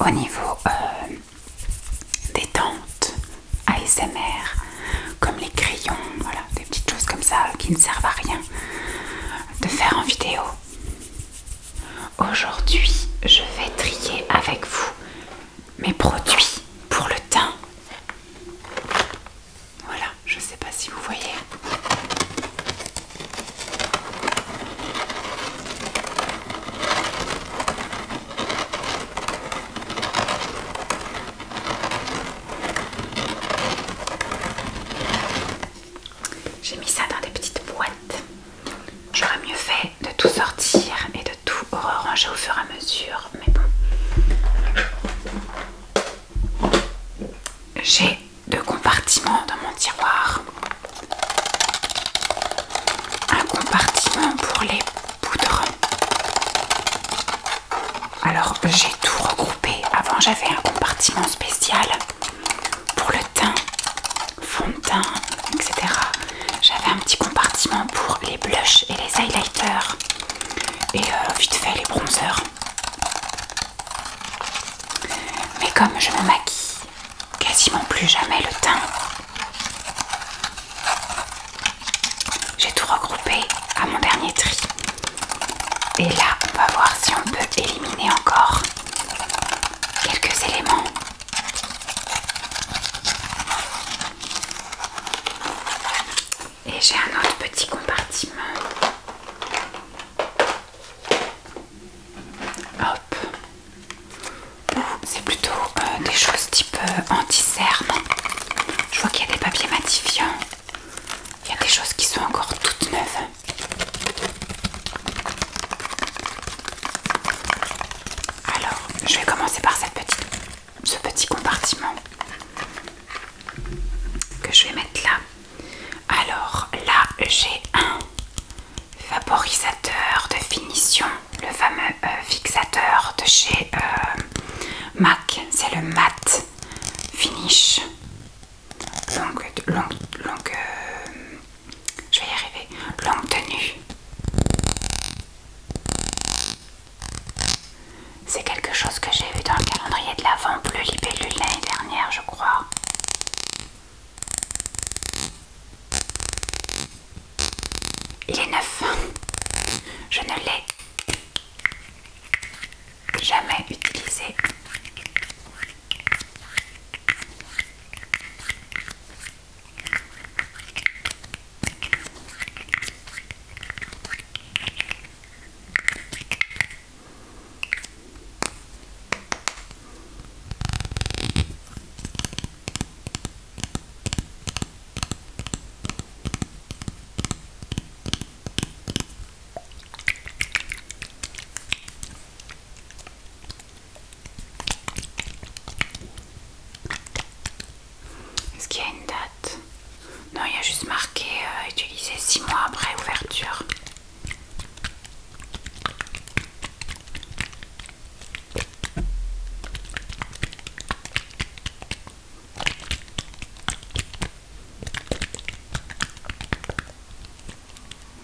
au niveau détente, ASMR, comme les crayons, voilà, des petites choses comme ça qui ne servent à rien, de faire en vidéo. Aujourd'hui, je vais trier avec vous mes produits pour le teint. Voilà, je sais pas si vous voyez. J'ai mis ça dans des petites boîtes. J'aurais mieux fait de tout sortir et de tout ranger au fur et à mesure, mais bon. J'ai 2 compartiments dans mon tiroir. Un compartiment pour les poudres. Alors j'ai tout regroupé. Avant j'avais un compartiment spécial pour le teint, fond de teint, etc. J'avais un petit compartiment pour les blushs et les highlighters. Et vite fait les bronzers. Mais comme je me maquille quasiment plus jamais le teint, j'ai tout regroupé à mon dernier tri. Et là on va voir si on peut éliminer encore quelques éléments. Et j'ai un autre petit compartiment. Hop. C'est plutôt des choses type anti-cerne. Je vois qu'il y a des papiers matifiants. Il y a des choses qui sont encore toutes neuves. Alors, je vais commencer par ce petit compartiment que je vais mettre là. Alors là, j'ai un vaporisateur de finition, le fameux fixateur de chez MAC, c'est le Matte Finish je vais y arriver, longue tenue. C'est quelque chose que j'ai vu dans le calendrier de l'Avent Bleu Libellule l'année dernière, je crois. Il est neuf. Je ne l'ai jamais utilisé. Est-ce qu'il y a une date? Non, il y a juste marqué utilisé 6 mois après ouverture.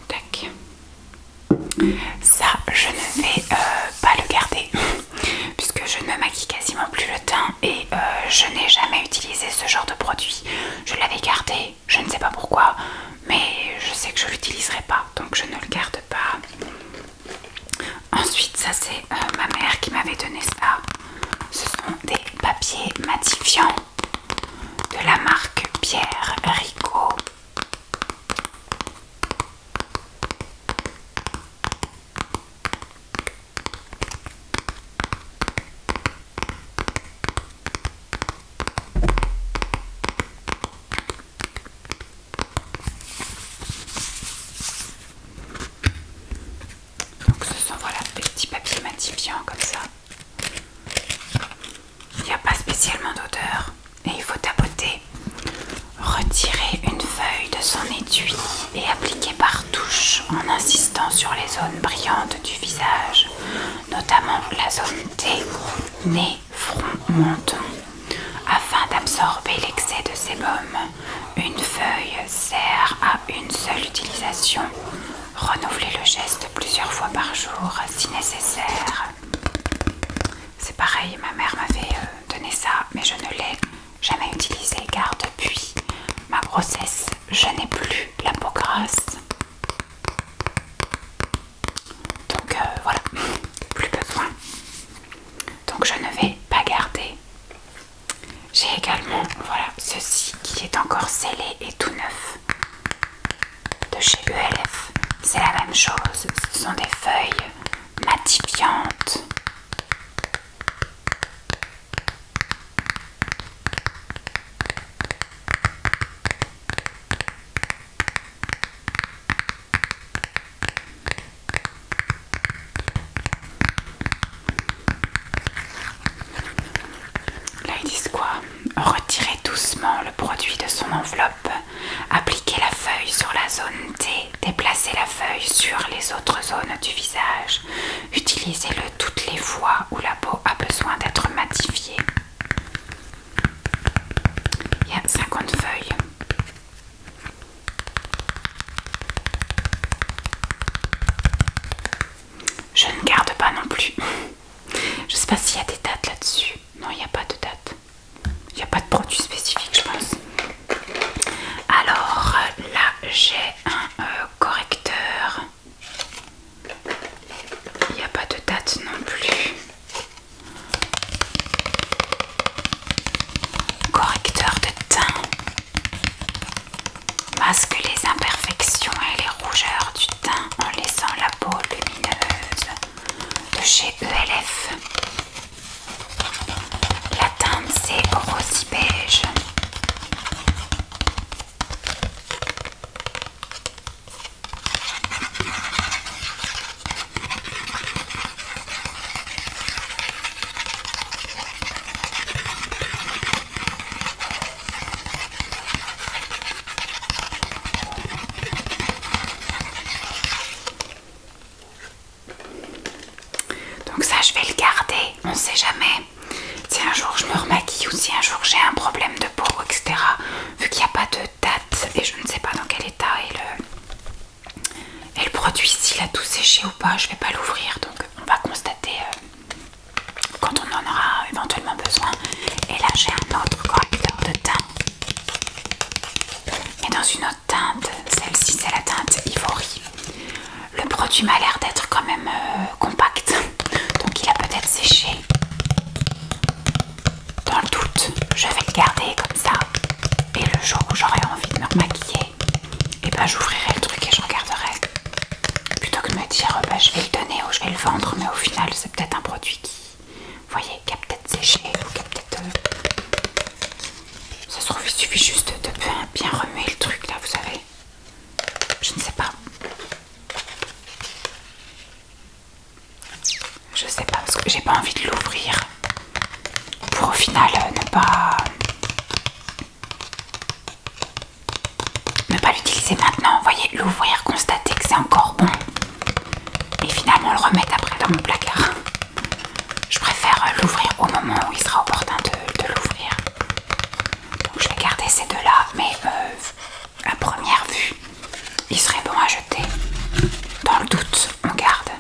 Tac. Ça, je ne vais pas le garder puisque je ne me maquille quasiment plus le teint et je n'ai jamais utilisé ce genre de produit. Je l'avais gardé, je ne sais pas pourquoi, mais je sais que je l'utiliserai pas, donc je ne le garde pas. Ensuite, ça c'est ma mère qui m'avait donné ça. Ce sont des papiers matifiants de la marque Pierre Rico. Donc ce sont voilà des petits papiers matifiants comme ça. Il n'y a pas spécialement d'odeur et il faut tapoter. Retirer une feuille de son étui et appliquer par touche en insistant sur les zones brillantes du visage, notamment la zone T, nez, front, menton, afin d'absorber l'excès de sébum. Une feuille sert à une seule utilisation. Renouveler le geste plusieurs fois par jour si nécessaire. C'est pareil, ma mère m'avait neuf de chez ELF. C'est la même chose, ce sont des feuilles matifiantes. Là ils disent quoi? Retirez doucement le produit de son enveloppe, appliquez la feuille sur la zone T, déplacez la feuille sur les autres zones du visage, utilisez-le toutes les fois où la peau a besoin d'être matifiée. Il y a 50 feuilles. Je ne garde pas non plus. Je sais pas s'il y a des dates là-dessus. Non, il n'y a pas de date. Il n'y a pas de produit spécifique, je pense. Alors là, j'ai un correcteur. Il n'y a pas de date non plus. Correcteur de teint. Masque les imperfections et les rougeurs du teint en laissant la peau lumineuse. De chez ELF. La teinte c'est rosy beige. Donc ça je vais le garder, on sait jamais. Si un jour je me remaquille ou si un jour j'ai un problème de peau, etc. Vu qu'il n'y a pas de date et je ne sais pas dans quel état est le produit, s'il a tout séché ou pas, je vais pas l'ouvrir. Donc on va constater quand on en aura éventuellement besoin. Et là j'ai un autre correcteur de teint. Mais dans une autre teinte, celle-ci c'est la teinte Ivory. Le produit m'a l'air d'être quand même compact. Donc il a peut-être séché. Dans le doute, je vais le garder comme ça. Et le jour où j'aurai envie de me remaquiller, et ben j'ouvrirai le truc et je regarderai. Plutôt que de me dire bah, je vais le donner ou je vais le vendre, mais au final c'est peut-être un produit qui, vous voyez, qui a peut-être séché ou qui a peut-être... Ça se trouve il suffit juste de bien remuer le truc là, vous savez. Je ne sais pas. Je sais pas parce que j'ai pas envie de l'ouvrir pour au final ne pas l'utiliser maintenant. Vous voyez, l'ouvrir, constater que c'est encore bon et finalement le remettre après dans mon placard. Je préfère l'ouvrir au moment où il sera opportun de l'ouvrir. Donc je vais garder ces deux là, mais à première vue il serait bon à jeter. Dans le doute on garde.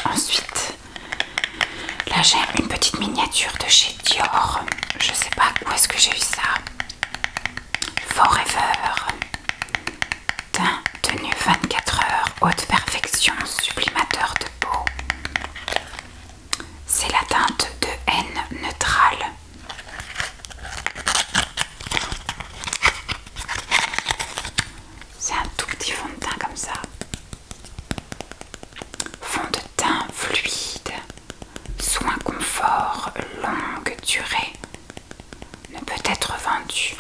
Ensuite, là j'ai une petite miniature de chez Dior. Je sais pas où est-ce que j'ai eu ça. Forever. Teint tenu 24 heures. Haute perfection. Sublimateur de peau. C'est la teinte de N neutrale. C'est un tout petit fond de teint comme ça. Fond de teint fluide, soin confort, longue durée, ne peut être vendu.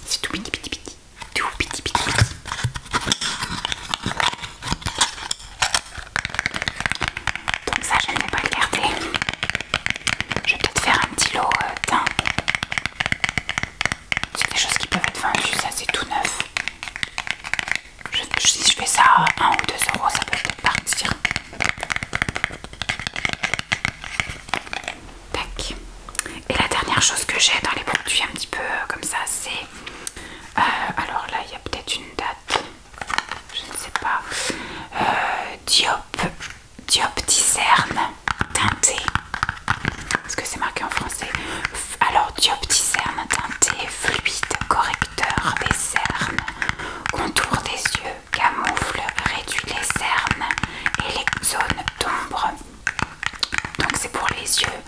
C'est tout petit petit petit, tout petit petit petit. Donc ça je ne vais pas le garder. Je vais peut-être faire un petit lot teint. C'est des choses qui peuvent être vendues, ça c'est tout neuf. Si je fais ça à 1 ou 2 euros, ça peut peut-être partir. Tac. Et la dernière chose que j'ai dans les produits un petit peu comme ça, c'est... alors là, il y a peut-être une date. Je ne sais pas. Diopticerne teinté. Est-ce que c'est marqué en français? Alors, Diopticerne teinté, fluide, correcteur des cernes, contour des yeux, camoufle, réduit les cernes et les zones d'ombre. Donc c'est pour les yeux.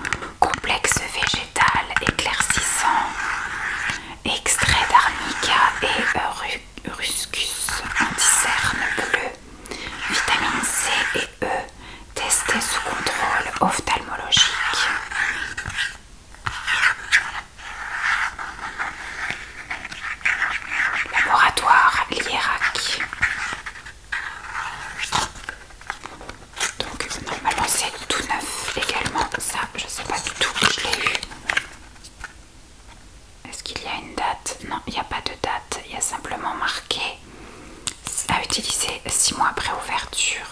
utilisé 6 mois après ouverture.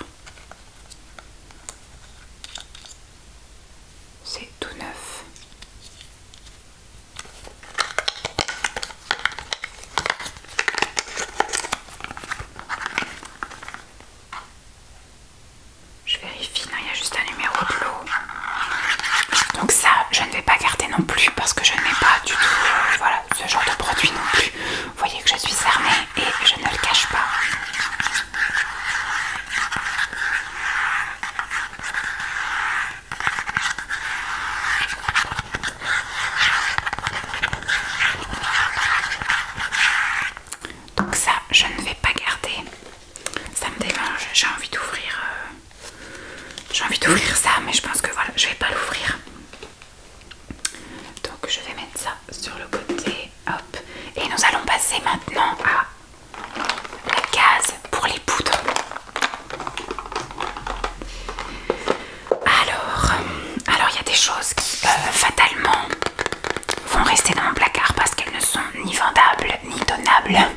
C'est tout neuf. Je vérifie, non, il y a juste un numéro de lot. Donc ça, je ne vais pas garder non plus parce que je n'ai pas du tout voilà, ce genre de produit non plus. Vous voyez que je suis cernée et je ne le cache pas. Donc ça, je ne vais pas garder. Ça me démange, j'ai envie d'ouvrir ça, mais je pense que voilà, je vais pas l'ouvrir. Donc je vais mettre ça sur le côté, hop. Et nous allons passer maintenant à la case pour les poudres. Alors il y a des choses qui fatalement vont rester dans mon placard parce qu'elles ne sont ni vendables ni donnables.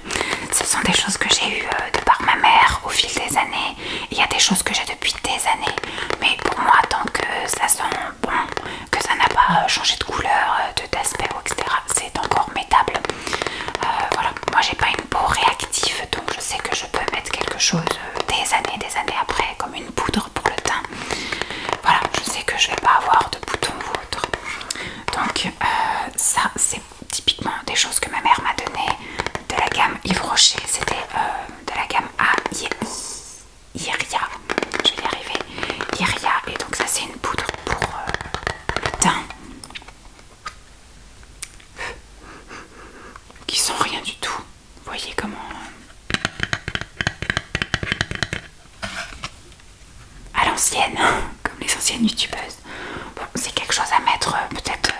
Ce sont des choses que j'ai eues de par ma mère au fil des années. Il y a des choses que j'ai depuis des années. Mais pour moi, tant que ça sent bon, que ça n'a pas changé de couleur, d'aspect, etc., c'est encore mettable. Voilà, moi j'ai pas une peau réactive, donc je sais que je peux mettre quelque chose des années après, comme une poudre pour le teint. Voilà, je sais que je vais pas avoir de boutons ou autre. Donc ça, c'est typiquement des choses que ma mère m'a donné de la gamme Yves Rocher. C'était de la gamme Iria, je vais y arriver, Iria, et donc ça c'est une poudre pour le teint qui sent rien du tout. Vous voyez comment à l'ancienne, comme les anciennes youtubeuses. Bon, c'est quelque chose à mettre peut-être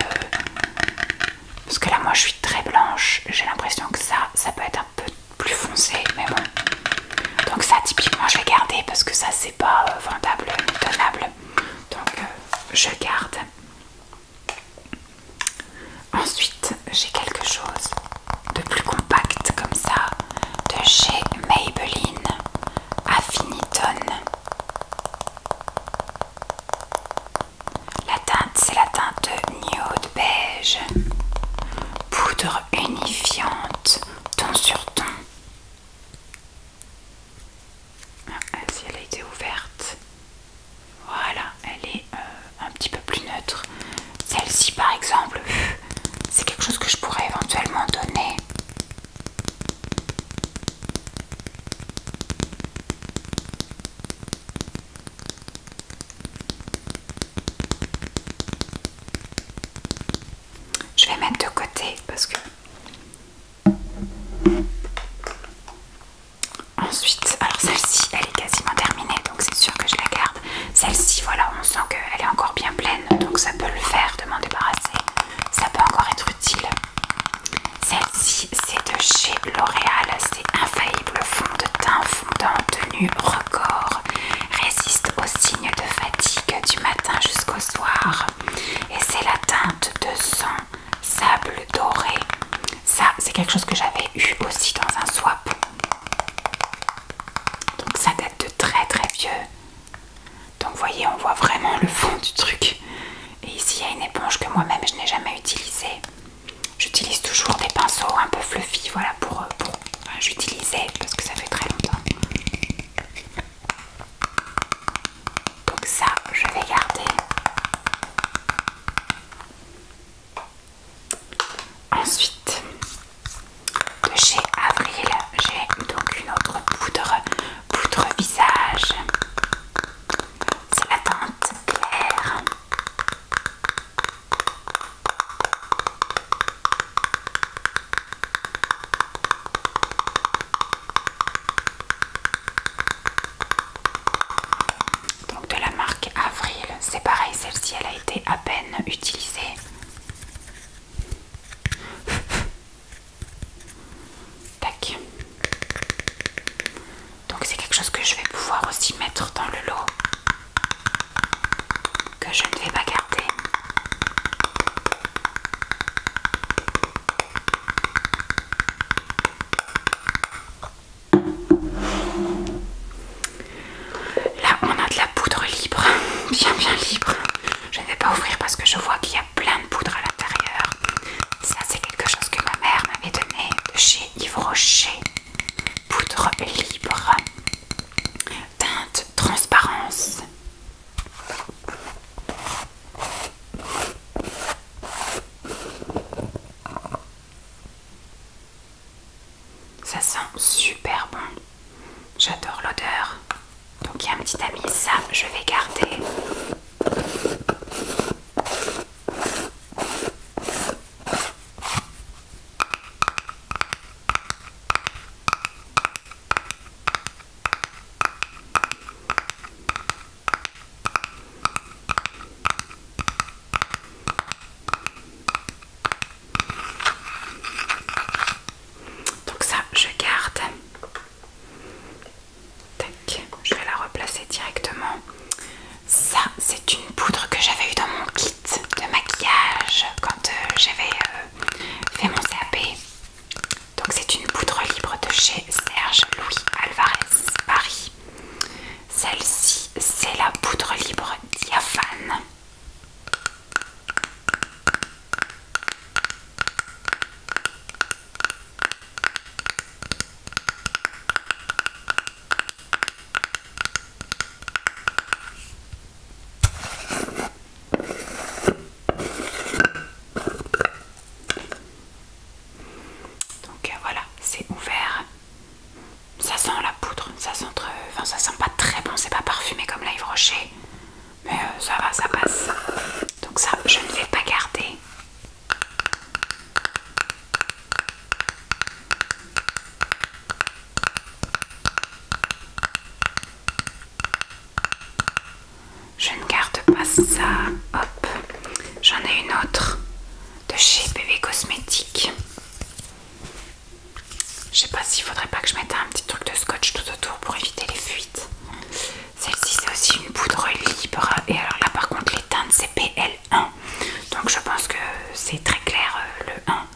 parce que là moi je suis très blanche, j'ai l'impression que ça peut être un peu plus foncé, mais bon. Donc ça typiquement je vais garder parce que ça c'est pas vendable ni donnable, donc je garde. Ensuite j'ai quelque chose de plus compact comme ça, de chez Maybelline Affiniton. La teinte, c'est la teinte nude beige, poudre unifiante, ton sur ton. Si elle a été ouverte, voilà, elle est un petit peu plus neutre. Celle-ci par exemple, c'est quelque chose que je pourrais éventuellement donner. Je vais mettre de côté parce que ensuite, alors celle-ci elle est quasiment terminée, donc c'est sûr que je la garde. Celle-ci, voilà, on sent qu'elle est encore bien pleine, donc ça peut le faire de m'en débarrasser, ça peut encore être utile. Celle-ci c'est de chez L'Oréal, c'est Infaillible fond de teint fondant tenue record, résiste aux signes de fatigue du matin jusqu'au soir, et c'est la teinte de sang sable doré. Ça c'est quelque chose que j'avais eu aussi dans un swap, donc ça date de très très vieux. Donc vous voyez, on voit vraiment le fond du truc. Et ici il y a une éponge que moi-même je n'ai jamais utilisée. J'utilise toujours des pinceaux un peu fluffy, voilà, pour j'utilisais parce que ça fait très longtemps. Donc ça je vais garder. Ensuite, de chez Avril, j'ai donc une autre poudre visage. C'est la teinte claire. Donc de la marque Avril, c'est pareil, celle-ci elle a été à peine utilisée. Tac. Donc c'est quelque chose que je vais pouvoir aussi mettre dans le lot, que je ne vais pas garder. je vais garder. Donc ça, je garde. Tac, je vais la replacer directement. Ça, c'est une poudre que j'avais eu dans mon kit de maquillage quand j'avais fait mon CAP. Donc c'est une poudre libre de chez Serge Louis Alvarez Paris. Celle-ci, c'est la poudre libre diaphane. Donc voilà, c'est ouvert. Ça sent la poudre, ça sent enfin ça sent pas très bon, c'est pas parfumé comme la Yves Rocher, mais ça va, ça passe. Donc ça, je ne vais pas garder. Je ne garde pas ça. Hop, j'en ai une autre de chez BB Cosmétiques. Je sais pas s'il faudrait pas que je mette un petit truc de scotch tout autour pour éviter les fuites. Celle-ci c'est aussi une poudre libre. Et alors là par contre les teintes c'est PL1. Donc je pense que c'est très clair le 1.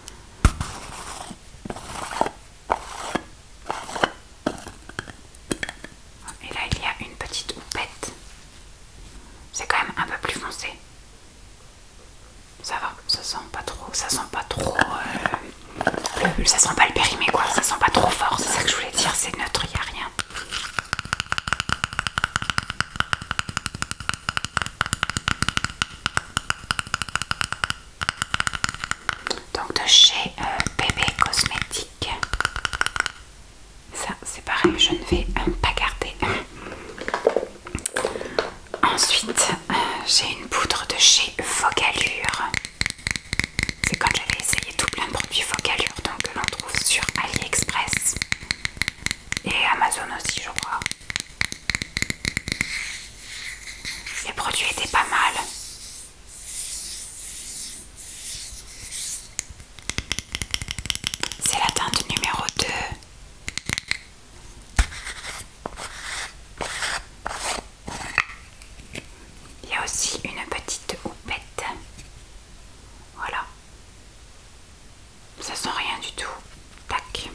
Et là il y a une petite houppette. C'est quand même un peu plus foncé. Ça va, ça sent pas trop. Ça sent pas trop. Ça sent pas le périmé quoi. Ça sent pas trop fort. C'est ça que je voulais dire. C'est neutre, il n'y a rien. Donc de chez BB Cosmétiques. Ça c'est pareil, je ne vais pas garder. Ensuite j'ai une poudre de chez Focalure. C'est quand j'avais essayé tout plein de produits Focalure, donc que l'on trouve sur AliExpress et Amazon aussi je crois. Les produits étaient pas mal. C'est la teinte numéro 2. Il y a aussi une petite houppette. Voilà. Ça sent rien du tout. Tac.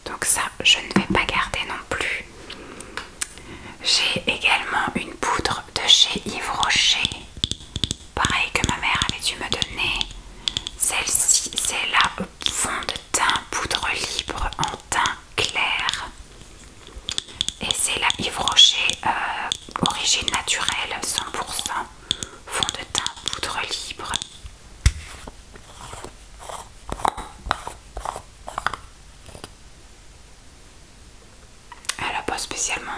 Donc ça, je ne vais pas garder non plus. J'ai également une poudre de chez Yves Rocher. Pareil que ma mère avait dû me donner. Celle-ci, c'est la fond de teint poudre libre en teint clair. Et c'est la Yves Rocher origine naturelle 100% fond de teint poudre libre. Elle n'a pas spécialement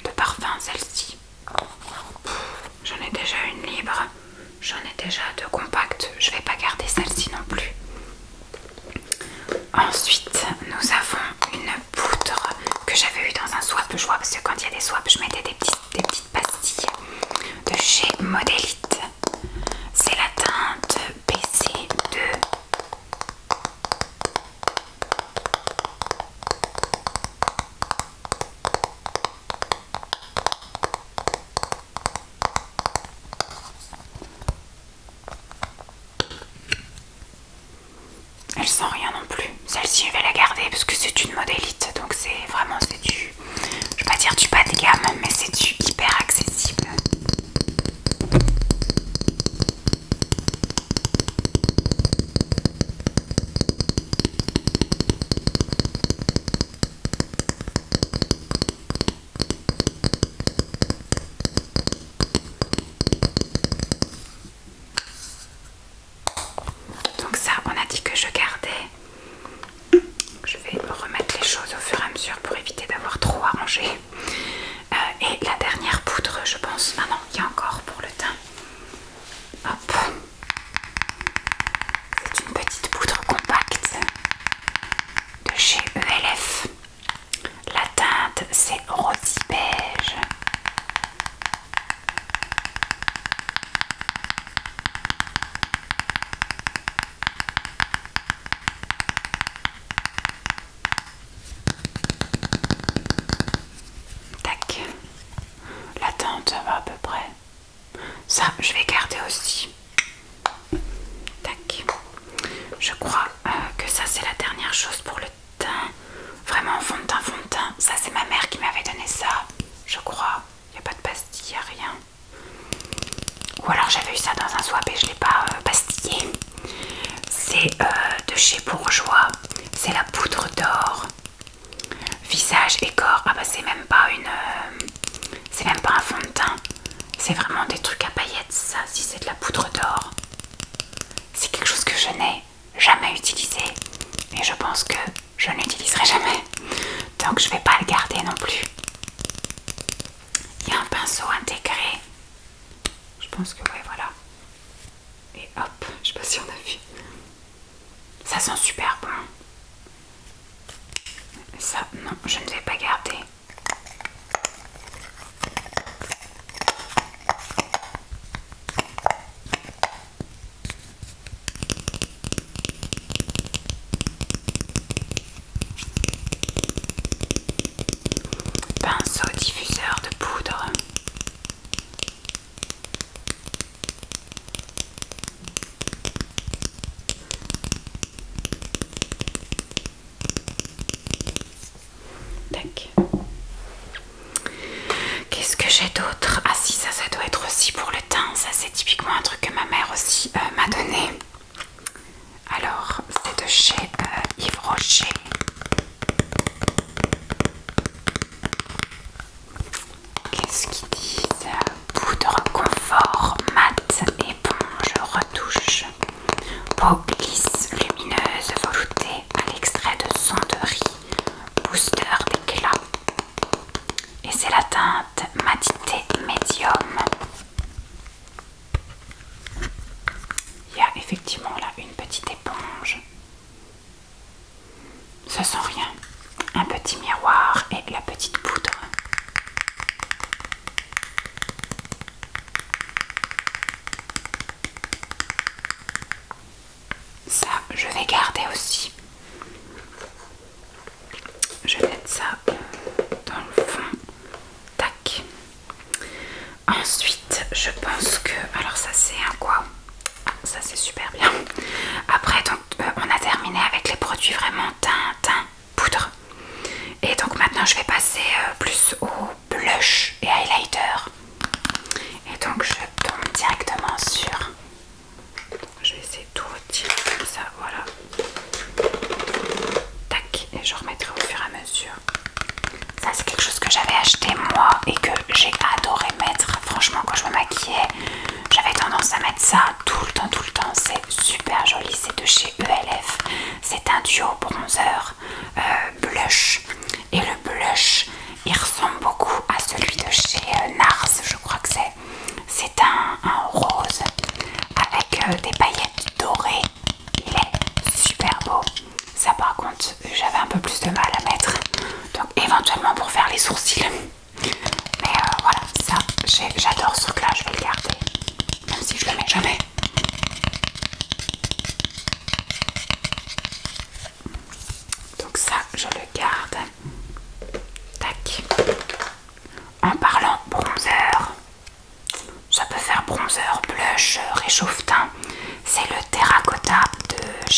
de parfum celle-ci. J'en ai déjà une libre, j'en ai déjà deux compactes, je vais pas garder celle-ci non plus. Ensuite nous avons une poudre que j'avais eu dans un swap joie parce que quand il y a des swaps je mettais des petites pastilles de chez Modélite. C'est la teinte BC2. Elle sent rien non plus. Celle-ci je vais la garder parce que c'est une Modélite, donc c'est vraiment du, je vais pas dire du bas de gamme, mais c'est du hyper accessible. Je crois que ça c'est la dernière chose pour le teint. Vraiment fond de teint. Ça c'est ma mère qui m'avait donné ça, je crois. Il n'y a pas de pastille, il n'y a rien. Ou alors j'avais eu ça dans un swap et je ne l'ai pas pastillé. C'est de chez Bourjois. C'est la poudre d'or. Visage et corps. Ah bah c'est même pas une... c'est même pas un fond de teint. C'est vraiment des trucs à paillettes ça, si c'est de la poudre d'or. C'est quelque chose que je n'ai jamais utilisé. Et je pense que je n'utiliserai jamais. Donc je vais pas le garder non plus. Il y a un pinceau intégré. Je pense que ouais voilà. Et hop, je sais pas si on a vu. Ça sent super bon. Ça, non, je ne vais pas garder. Pinceau diffuseur de poudre. Tac. Qu'est-ce que j'ai d'autre? Ah si, ça doit être aussi pour le teint. Ça c'est typiquement un truc que ma mère aussi m'a donné. Alors, c'est de chez Yves Rocher. Qu'est-ce qu'ils disent? Poudre confort, mat, éponge, retouche. Peau lisse, lumineuse, veloutée à l'extrait de son de riz. Booster d'éclat. Et c'est la teinte matité médium. Il y a effectivement là une petite éponge. Ça sent rien. Un petit miroir et la petite poudre. Ça, je vais garder aussi. Je vais mettre ça dans le fond. Tac. Ensuite, je pense que... Alors ça c'est un quoi? Ah, ça c'est super bien. Après, donc, on a terminé avec les produits vraiment teint, poudre. Et donc maintenant, je vais passer plus au blush et highlighter. Et donc, je tombe directement sur... Je vais essayer de tout retirer comme ça, voilà. Tac, et je remettrai au fur et à mesure. Ça c'est quelque chose que j'avais acheté moi et que j'ai adoré mettre. Franchement quand je me maquillais, j'avais tendance à mettre ça tout le temps. C'est super joli, c'est de chez ELF. C'est un duo bronzer blush. Et le blush, il ressemble beaucoup à celui de chez NARS, je crois que c'est. C'est un rose avec des paillettes dorées. Il est super beau. Ça par contre, j'avais un peu plus de mal à mettre. Donc éventuellement pour faire les sourcils. Mais voilà, ça, j'adore ce truc là, je vais le garder. Même si je le mets jamais. Donc ça, je le garde. Tac. En parlant bronzer, ça peut faire bronzer, blush, réchauffe-teint. C'est le terracotta de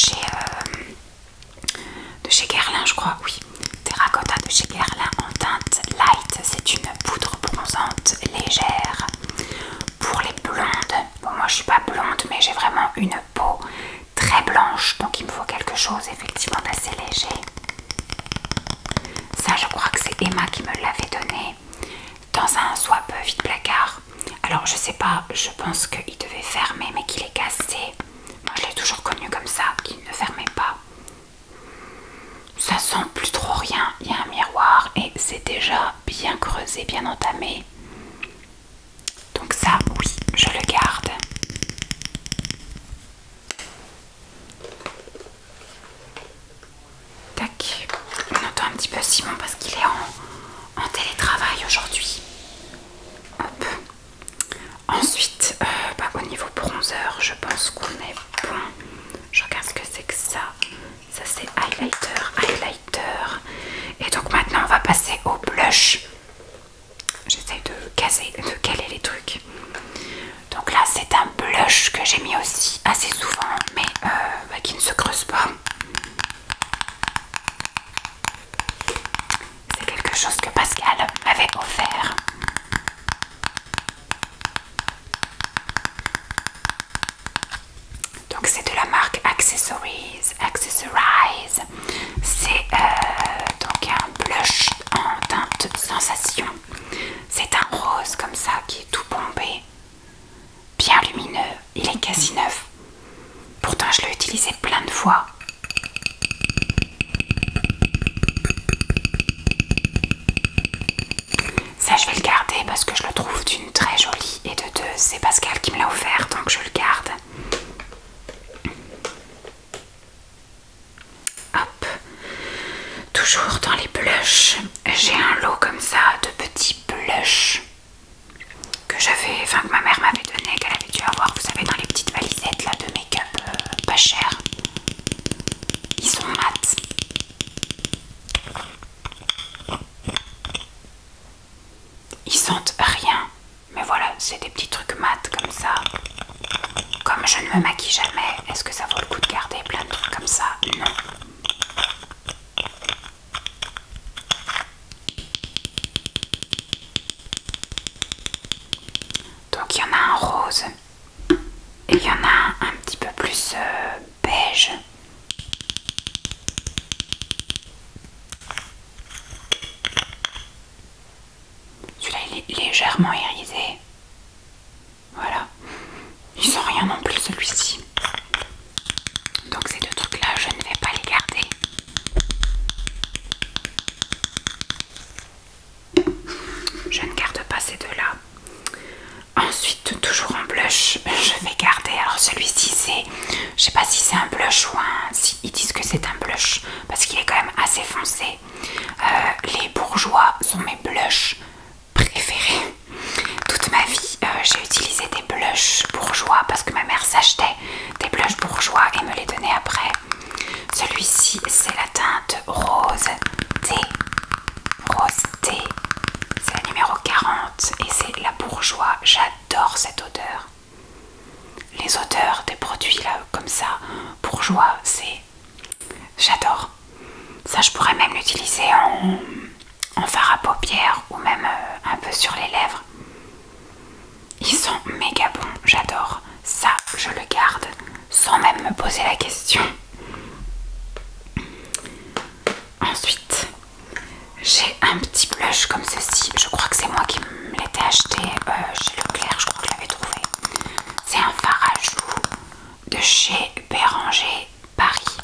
chez Guerlain, je crois, oui. Terracotta de chez Guerlain en teinte light. C'est une poudre bronzante légère pour les blondes. Bon, moi je suis pas blonde, mais j'ai vraiment une peau très blanche, donc il me faut quelque chose effectivement d'assez léger. Ça, je crois que c'est Emma qui me l'avait donné dans un swap vide placard. Alors je sais pas, je pense qu'il devait fermer mais qu'il est cassé. Moi je l'ai toujours connu comme ça, qu'il ne fermait pas. Ça sent plus trop rien, il y a un miroir et c'est déjà bien creusé, bien entamé. Donc ça, oui, je le garde. Tac, on entend un petit peu Simon parce qu'il est en télétravail aujourd'hui. Hop. Ensuite, au niveau bronzer, je pense qu'on est bon. Je regarde ce que c'est que ça. Ça c'est highlighter. Et donc maintenant on va passer au blush. J'essaie de caler les trucs. Donc là c'est un blush que j'ai mis aussi assez souvent, mais qui ne se creuse Toujours dans les blushs, j'ai un lot comme ça de petits blushs que que ma mère m'avait donné, qu'elle avait dû avoir, vous savez, dans les petites valisettes là de make-up pas cher. Ils sont mat. Ils sentent rien, mais voilà, c'est des petits trucs mat comme ça. Comme je ne me maquille jamais, est-ce que ça vaut le coup de garder plein de trucs comme ça? Non. Donc il y en a un rose et il y en a un petit peu plus beige. Celui-là il est légèrement irisé. Voilà. Il sent rien non plus celui-ci. Donc ces deux trucs là je ne vais pas les garder. Je ne garde pas ces deux là. Ensuite, toujours en blush, je vais garder. Alors celui-ci c'est, je sais pas si c'est un blush ou un, si ils disent que c'est un blush parce qu'il est quand même assez foncé. Les bourgeois sont mes blushs préférés. Toute ma vie, j'ai utilisé des blushs bourgeois parce que ma mère s'achetait des blushs bourgeois et me les donnait après. Celui-ci c'est la teinte rose thé. Rose thé. C'est la numéro 40 et c'est la bourgeois. J'adore cette odeur. Les odeurs des produits là comme ça, bourgeois, c'est... J'adore. Ça je pourrais même l'utiliser en fard à paupières ou même un peu sur les lèvres. Ils sont méga bons, j'adore. Ça je le garde sans même me poser la question. Ensuite, j'ai un petit blush comme ceci. Je crois que c'est moi qui me l'étais acheté chez Leclerc, je crois que je l'avais trouvé. C'est un fard à joues de chez Béranger Paris.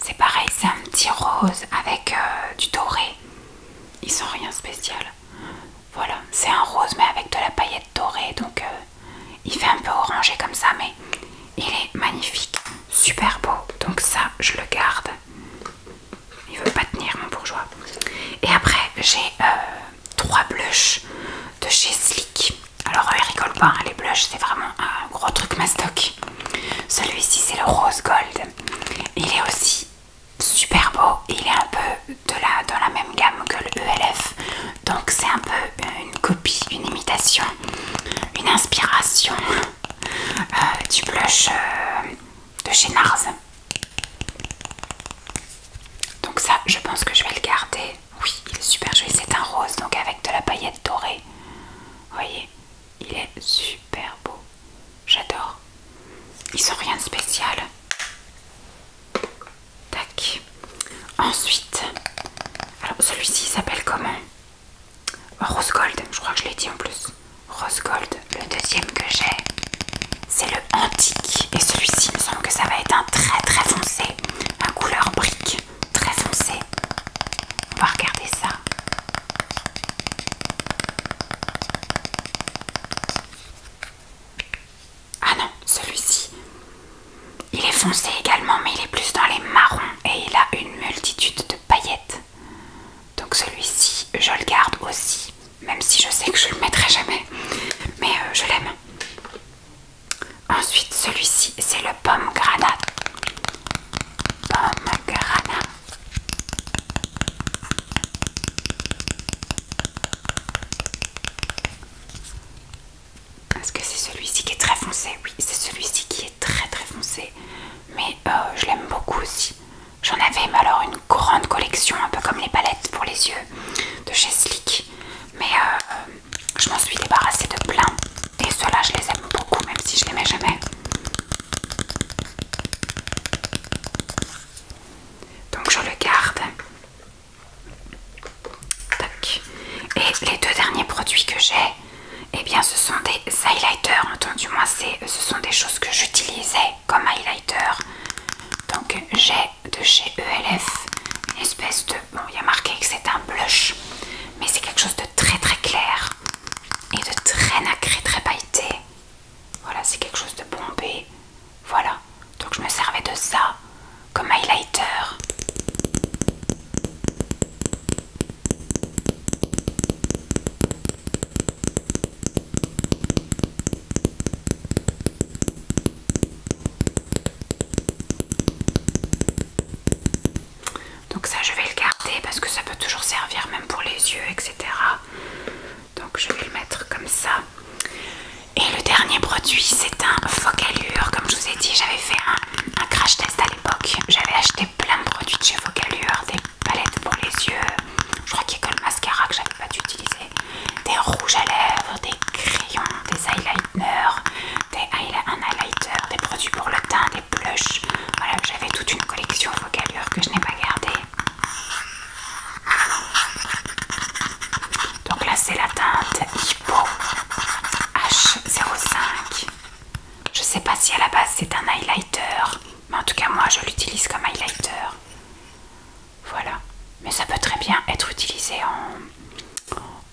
C'est pareil, c'est un petit rose avec du doré. Ils sont rien spécial. Voilà, c'est un rose mais avec de la paillette dorée, donc il fait un peu orangé comme ça, mais il est magnifique, super beau. Donc ça, je le garde. Il veut pas tenir mon bourgeois. Et après, j'ai 3 blushs de chez Sleek. Alors ils rigolent pas, hein, les blushs c'est vraiment un gros truc mastoc. Celui-ci c'est le rose gold. Il est aussi super beau. Il est un peu dans la même gamme que le ELF. Donc c'est un peu une copie, une imitation, une inspiration du blush de chez Nars. Donc ça, je pense que je vais le garder. Oui, il est super joli. C'est un rose, donc avec de la paillette dorée. Vous voyez, il est super beau. J'adore. Ils sont rien de spécial. Tac. Ensuite, alors celui-ci s'appelle comment? Rose Gold, je crois que je l'ai dit en plus. Rose Gold, le deuxième que j'ai, c'est le antique. Et celui-ci, il me semble que ça va être un très très foncé, un couleur brique, très foncé. On va regarder ça. Ah non, celui-ci, il est foncé également, mais il est plus dans les marrons et il a une multitude de paillettes. Donc celui-ci, je le garde aussi, même si je sais que je le mettrai jamais, mais je l'aime. Ensuite, celui-ci, c'est le pomme granat. Pomme granat. Est-ce que c'est celui-ci qui est très foncé? Oui, c'est celui-ci qui est très très foncé, mais je l'aime beaucoup aussi. J'en avais, mais alors une grande collection, un peu comme les palettes pour les yeux de chez Sleek. Mais je m'en suis débarrassée de plein. Et ceux-là, je les aime beaucoup, même si je les mets jamais. Donc je le garde. Tac. Et les deux derniers produits que j'ai, eh bien ce sont des highlighters. Entendu, moi ce sont des choses que j'utilisais comme highlighter. Donc j'ai de chez ELF une espèce de... Bon, il y a marqué que c'est un blush, mais c'est quelque chose de très très clair et de très nacré, très pailleté. yeux, etc. Donc je vais le mettre comme ça. Et le dernier produit, c'est un Focallure. Comme je vous ai dit, j'avais fait un crash test à l'époque. J'avais acheté plein de produits de chez Focallure, des palettes pour les yeux. Je crois qu'il n'y a que le mascara que j'avais pas dû utiliser. Des rouges à lèvres, des crayons, des eyeliners, un highlighter, des produits pour le teint, des blushs. Voilà, j'avais toute une collection Focallure que je n'ai pas gardée. Donc là, c'est la teinte Hippo H05. Je sais pas si à la base c'est un highlighter, mais en tout cas moi je l'utilise comme highlighter. Voilà, mais ça peut très bien être utilisé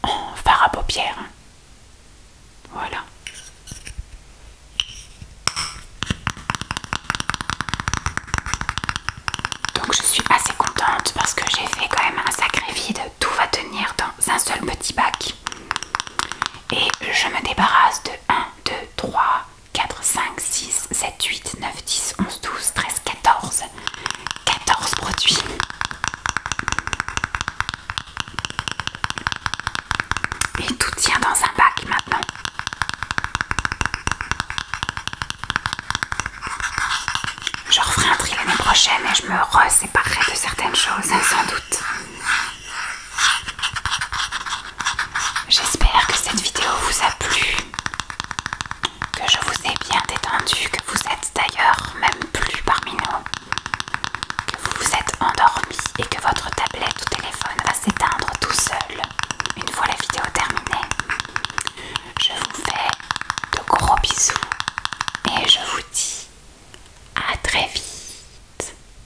en fard à paupières. Voilà. Donc je suis assez contente parce que j'ai fait quand même un sacré vide. Tout va tenir dans un seul petit bac. Et je me débarrasse de 1, 2, 3, 4, 5, 6, 7, 8, 9, 10, 11, 12, 13, 14. 14 produits. Et tout tient dans un bac maintenant. Je referai un tri l'année prochaine et je me reséparerai de certaines choses, sans doute.